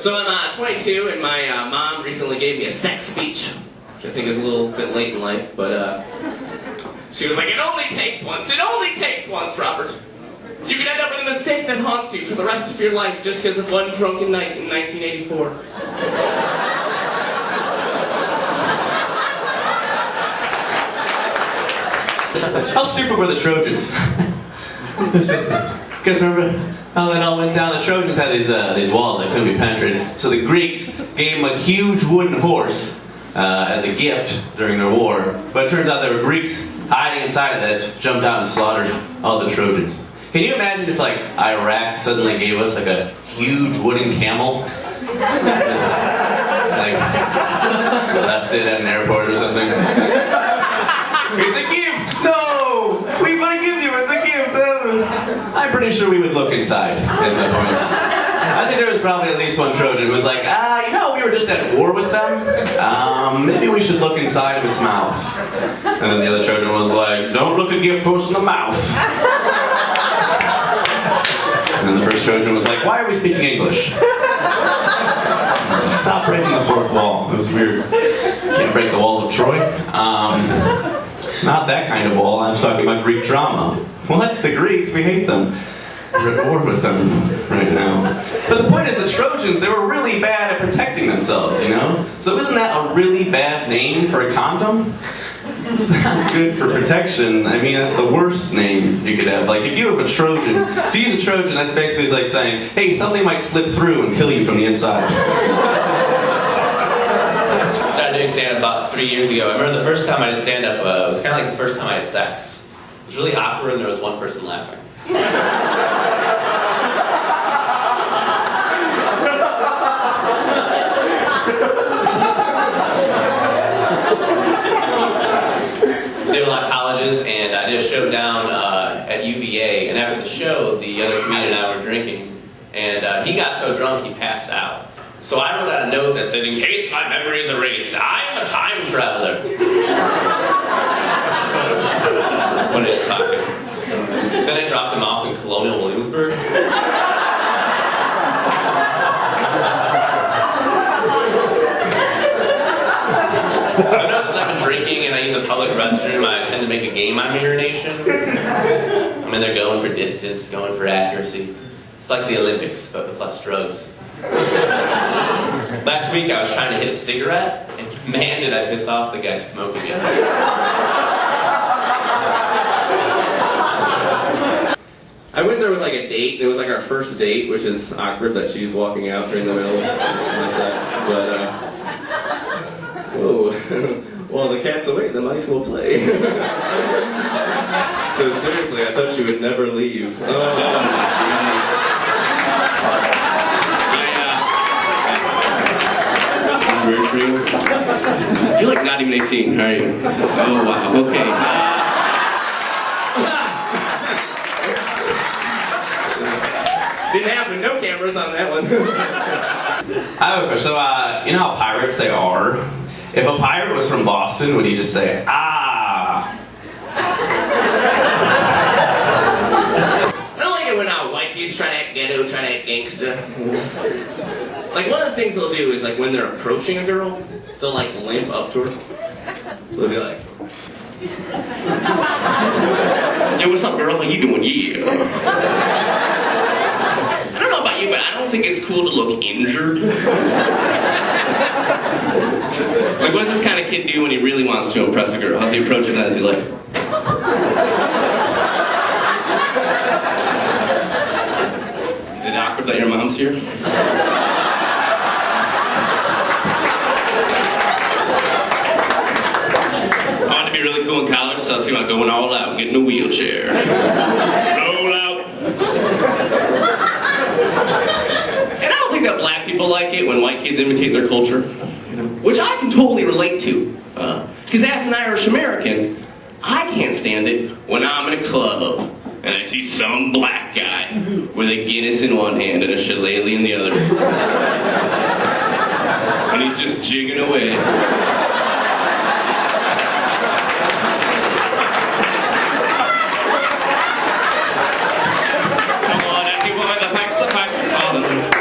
So I'm 22, and my mom recently gave me a sex speech, which I think is a little bit late in life, but she was like, it only takes once, Robert. You could end up with a mistake that haunts you for the rest of your life just because of one drunken night in 1984. How stupid were the Trojans? You guys remember how that all went down? The Trojans had these walls that couldn't be penetrated, so the Greeks gave them a huge wooden horse as a gift during their war. But it turns out there were Greeks hiding inside of that, jumped out and slaughtered all the Trojans. Can you imagine if, like, Iraq suddenly gave us, like, a huge wooden camel? Like, left it at an airport or something? It's a gift! No! We want to give you, it's a gift! I'm pretty sure we would look inside at that point. I think there was probably at least one Trojan who was like, we were just at war with them. Maybe we should look inside of its mouth. And then the other Trojan was like, don't look a gift horse in the mouth. And then the first Trojan was like, why are we speaking English? Stop breaking the fourth wall. It was weird. Can't break the walls of Troy. Not that kind of wall. I'm talking about Greek drama. What? The Greeks? We hate them. We're at war with them right now. But the point is, the Trojans, they were really bad at protecting themselves, you know? So isn't that a really bad name for a condom? It's not good for protection. I mean, that's the worst name you could have. Like, if you have a Trojan, if you use a Trojan, that's basically like saying, hey, something might slip through and kill you from the inside. I started doing stand-up about 3 years ago. I remember the first time I did stand-up, it was kind of like the first time I had sex. It was really awkward and there was one person laughing. I did a lot of colleges, and I did a show down at UVA, and after the show, the other comedian and I were drinking, and he got so drunk he passed out. So I wrote out a note that said, in case my memory is erased, I am a time traveler. When it's talking. Then I dropped him off in Colonial Williamsburg. I've noticed when I've been drinking and I use a public restroom, I tend to make a game on urination. I mean, they're going for distance, going for accuracy. It's like the Olympics, but with less drugs. Last week I was trying to hit a cigarette, and man, did I piss off the guy smoking it. I went there with like a date. It was like our first date, which is awkward that she's walking out during the middle of my set. But, well, the cat's away, the mice will play. So seriously, I thought she would never leave. Oh, You're like not even 18, are you? Oh, wow, okay. Didn't happen, no cameras on that one. So, you know how pirates say "R"? If a pirate was from Boston, would he just say "ah"? I don't like it when white dudes try to act ghetto, try to act gangsta. Like, one of the things they'll do is, like, when they're approaching a girl, they'll, like, limp up to her. They'll be like... Hey, what's up, girl? How you doing? Yeah. I don't know about you, but I don't think it's cool to look injured. Like, what does this kind of kid do when he really wants to impress a girl? How's he approaching that? Is he like... Is it awkward that your mom's here? I wanted to be really cool in college, so I was thinking about going all out and getting a wheelchair. Roll out. And I don't think that black people like it when white kids imitate their culture, which I can totally relate to. Because as an Irish American, I can't stand it when I'm in a club and I see some black guy with a Guinness in one hand and a shillelagh in the other. And he's just jigging away.